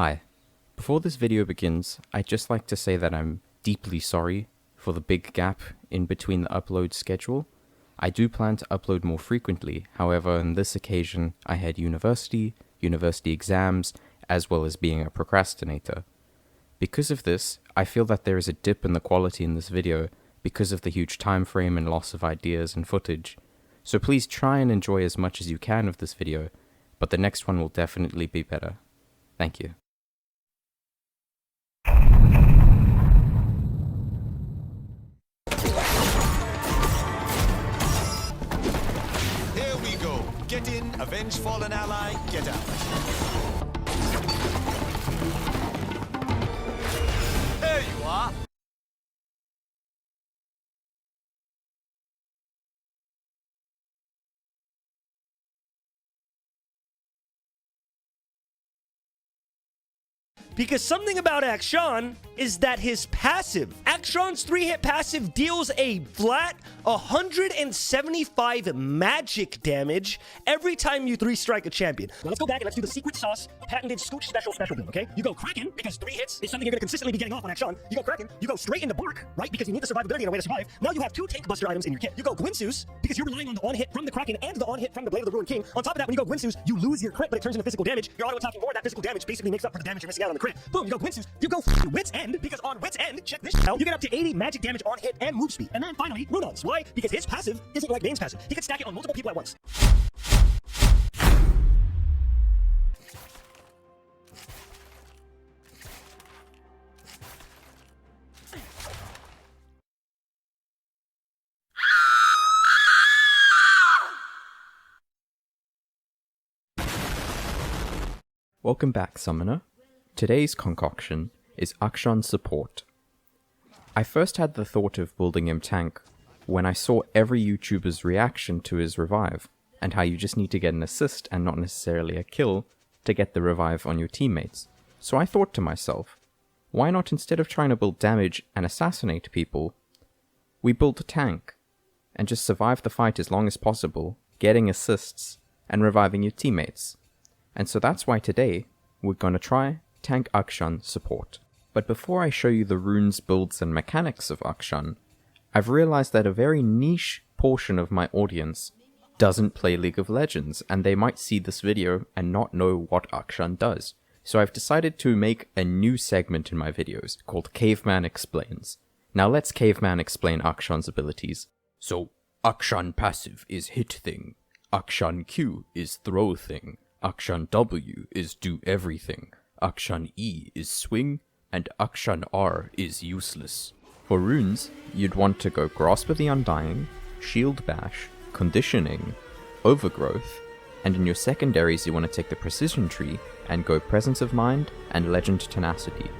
Hi. Before this video begins, I'd just like to say that I'm deeply sorry for the big gap in between the upload schedule. I do plan to upload more frequently, however on this occasion I had university exams, as well as being a procrastinator. Because of this, I feel that there is a dip in the quality in this video because of the huge time frame and loss of ideas and footage. So please try and enjoy as much as you can of this video, but the next one will definitely be better. Thank you. Here we go. Get in, avenge fallen ally, get out. There you are. Because something about Akshan is that his passive, Akshan's 3-hit passive deals a flat 175 magic damage every time you 3-strike a champion. Now let's go back and let's do the secret sauce patented Scooch special build, okay? You go Kraken, because 3 hits is something you're going to consistently be getting off on Akshan. You go Kraken, you go straight into Bark, right? Because you need the survivability and a way to survive. Now you have 2 tank buster items in your kit. You go Gwynsus, because you're relying on the on-hit from the Kraken and the on-hit from the Blade of the Ruined King. On top of that, when you go Gwynsus, you lose your crit, but it turns into physical damage. You're auto-attacking more, and that physical damage basically makes up for the damage you're missing out on the crit. Boom, you go Gwynsus, you go Wit's End, because on Wit's End, check this out, you get up to 80 magic damage on hit and move speed. And then finally, Runons. Why? Because his passive isn't like Bane's passive. He can stack it on multiple people at once. Welcome back, Summoner. Today's concoction is Akshan support. I first had the thought of building him tank when I saw every YouTuber's reaction to his revive, and how you just need to get an assist and not necessarily a kill to get the revive on your teammates. So I thought to myself, why not, instead of trying to build damage and assassinate people, we build a tank and just survive the fight as long as possible, getting assists and reviving your teammates. And so that's why today we're gonna try tank Akshan support. But before I show you the runes, builds and mechanics of Akshan, I've realized that a very niche portion of my audience doesn't play League of Legends, and they might see this video and not know what Akshan does. So I've decided to make a new segment in my videos called Caveman Explains. Now let's Caveman explain Akshan's abilities. So, Akshan passive is hit thing, Akshan Q is throw thing, Akshan W is do everything, Akshan E is swing, and Akshan R is useless. For runes, you'd want to go Grasp of the Undying, Shield Bash, Conditioning, Overgrowth, and in your secondaries you want to take the Precision Tree and go Presence of Mind and Legend Tenacity.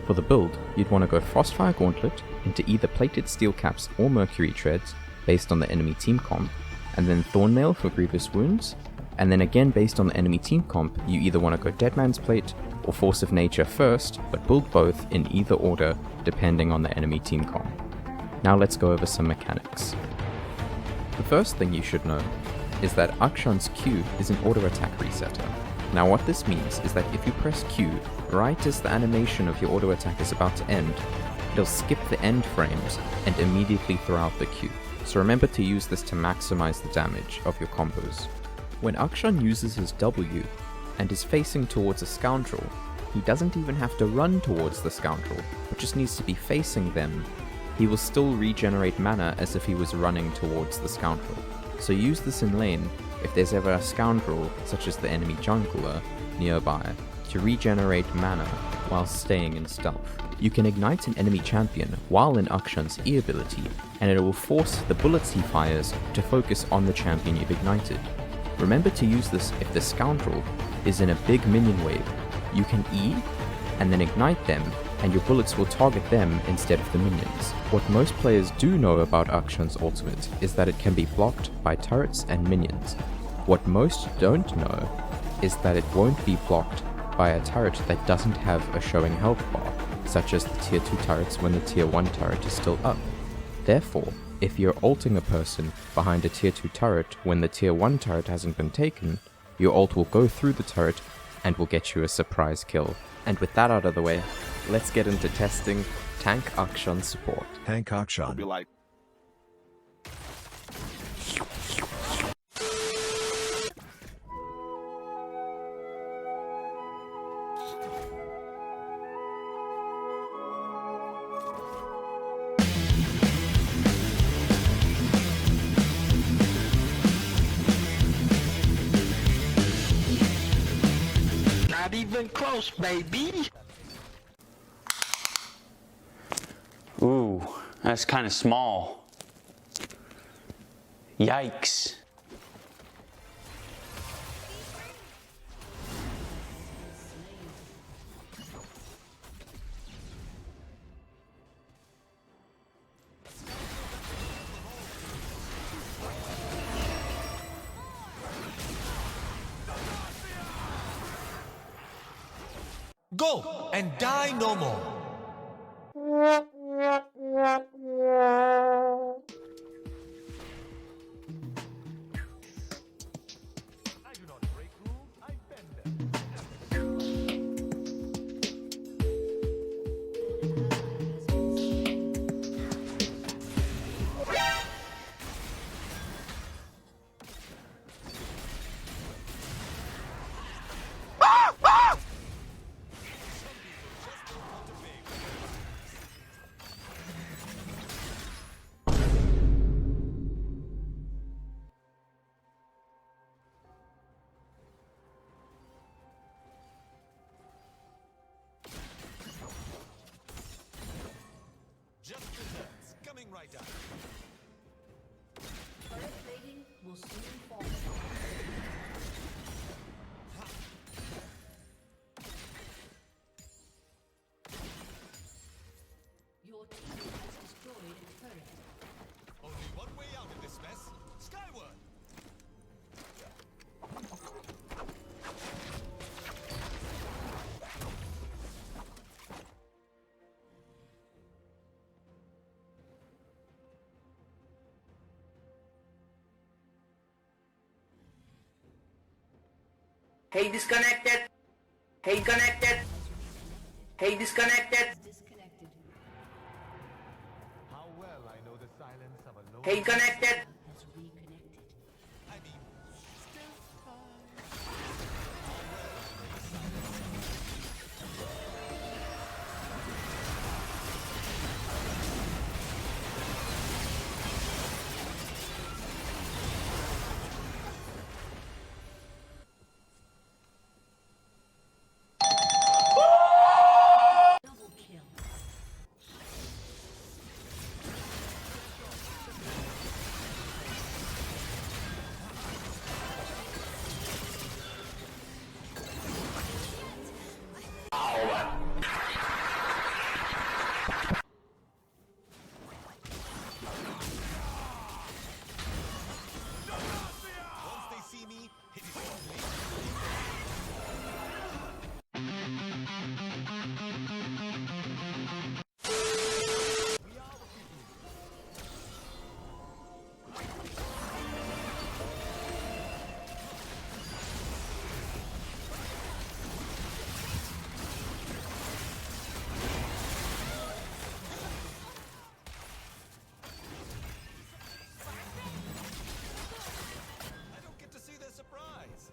For the build, you'd want to go Frostfire Gauntlet into either Plated Steel Caps or Mercury Treads based on the enemy team comp, and then Thornmail for Grievous Wounds, and then again based on the enemy team comp, you either want to go Deadman's Plate or Force of Nature first, but build both in either order depending on the enemy team comp. Now let's go over some mechanics. The first thing you should know is that Akshan's Q is an auto attack resetter. Now what this means is that if you press Q right as the animation of your auto attack is about to end, it'll skip the end frames and immediately throw out the Q. So remember to use this to maximize the damage of your combos. When Akshan uses his W and is facing towards a scoundrel, he doesn't even have to run towards the scoundrel, but just needs to be facing them. He will still regenerate mana as if he was running towards the scoundrel. So use this in lane if there's ever a scoundrel, such as the enemy jungler, nearby, to regenerate mana while staying in stealth. You can ignite an enemy champion while in Akshan's E ability, and it will force the bullets he fires to focus on the champion you've ignited. Remember to use this if the scoundrel is in a big minion wave. You can E and then ignite them, and your bullets will target them instead of the minions. What most players do know about Akshan's ultimate is that it can be blocked by turrets and minions. What most don't know is that it won't be blocked by a turret that doesn't have a showing health bar, such as the tier 2 turrets when the tier 1 turret is still up. Therefore, if you're ulting a person behind a tier 2 turret when the tier 1 turret hasn't been taken, your ult will go through the turret and will get you a surprise kill. And with that out of the way, let's get into testing Tank Akshan support. Tank Akshan. Be like, not even close, baby. Ooh, that's kind of small. Yikes. Go and die no more. Just desserts coming right up. Turret plating will soon fall. Your team has destroyed a turret. Only one way out of this mess. Skyward. Hey disconnected. Hey connected. Hey disconnected. Disconnected. How well I know the silence of a low. Hey connected. Has reconnected. I mean, still Double kill. once they see me, it is too late. I don't get to see their surprise.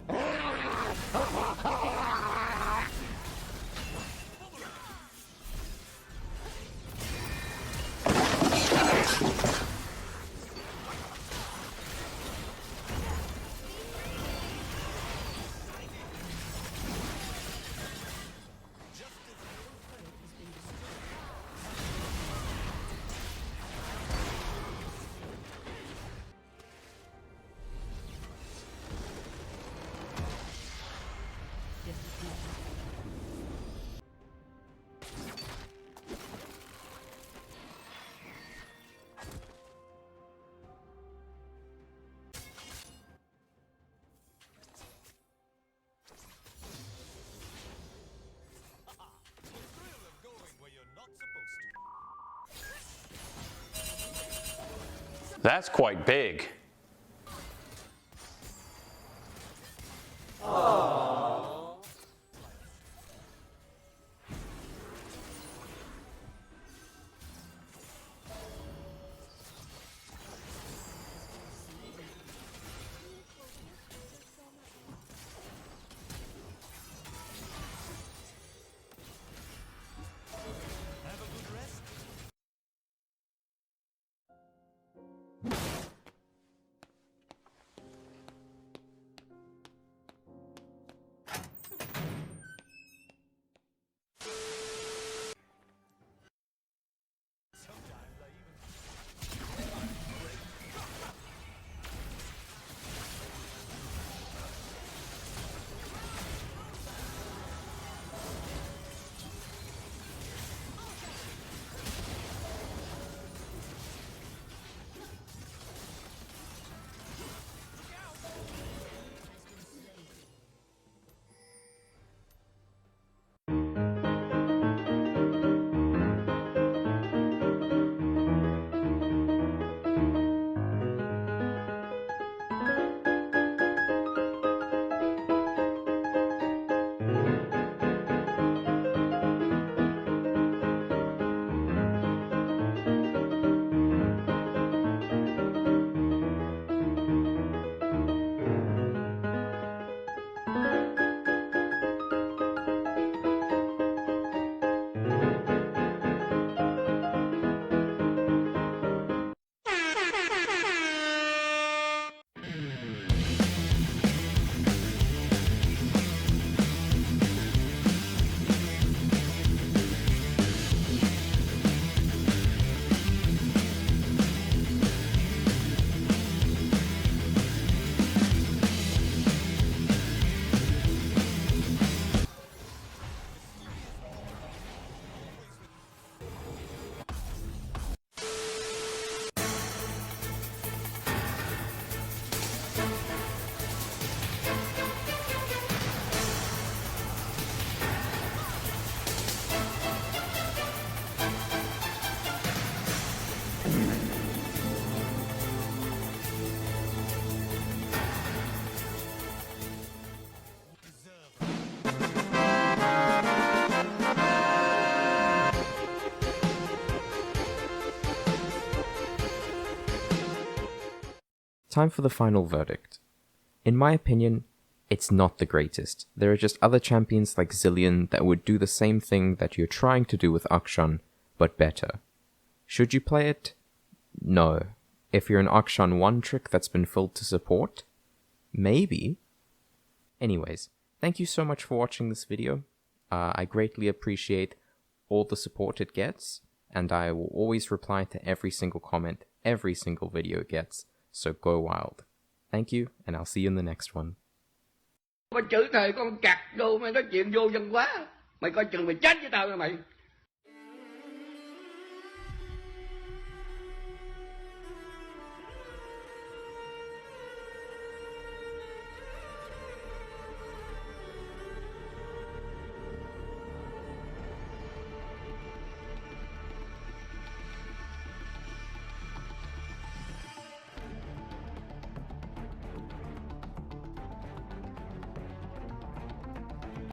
The thrill of going where you're not supposed to. That's quite big. time for the final verdict. In my opinion, it's not the greatest. There are just other champions like Zillion that would do the same thing that you're trying to do with Akshan, but better. Should you play it? No. If you're an Akshan 1 trick that's been filled to support? Maybe. Anyways, thank you so much for watching this video. I greatly appreciate all the support it gets, and I will always reply to every single comment, every single video it gets, so go wild. Thank you, and I'll see you in the next one. Có chữ thề con chặt vô mày nói chuyện vô dân quá. Mày coi chừng mày chết với tao nha mày.